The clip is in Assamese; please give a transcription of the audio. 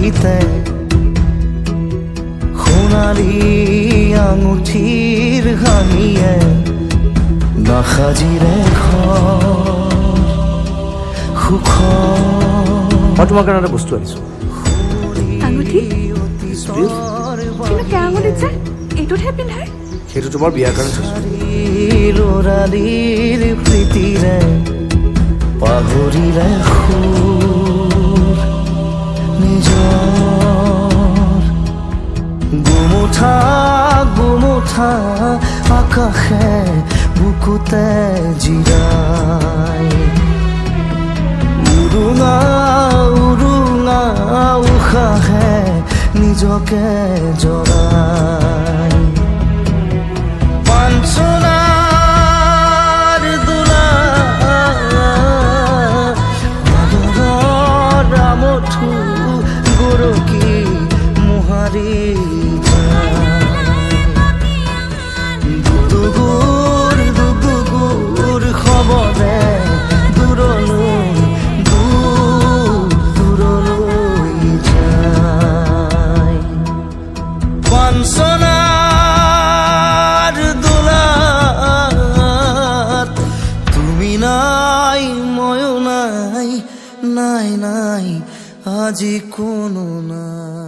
হাঁহিতে সোণালী আঙুঠিৰ হাঁহিয়ে নাসাজিৰে সুখ। মই তোমাৰ কাৰণে এটা বস্তু আনিছো। আঙুঠি? কিন্তু কেয়া আঙুঠিত যে এইটোতহে পিন্ধাই। সেইটো তোমাৰ বিয়াৰ কাৰণে থৈছো। ল'ৰালিৰ প্ৰীতিৰে পাহৰিলে সুৰ নিজৰ গুমুঠা গুমুঠা আকাশে বুকুতে জিৰাই উৰুঙা উৰুঙা উশাহে নিজকে জৰাই পাঞ্চনাৰ দোলা আদৰৰ ৰামঠু গৰকি মোহাৰি দুগুৰ দুগুৰ খবৰে দূৰলৈ দূৰলৈ যায় পাঞ্চনাৰ দোলাত তুমি নাই ময়ো নাই নাই নাই আজি কোনো নাই।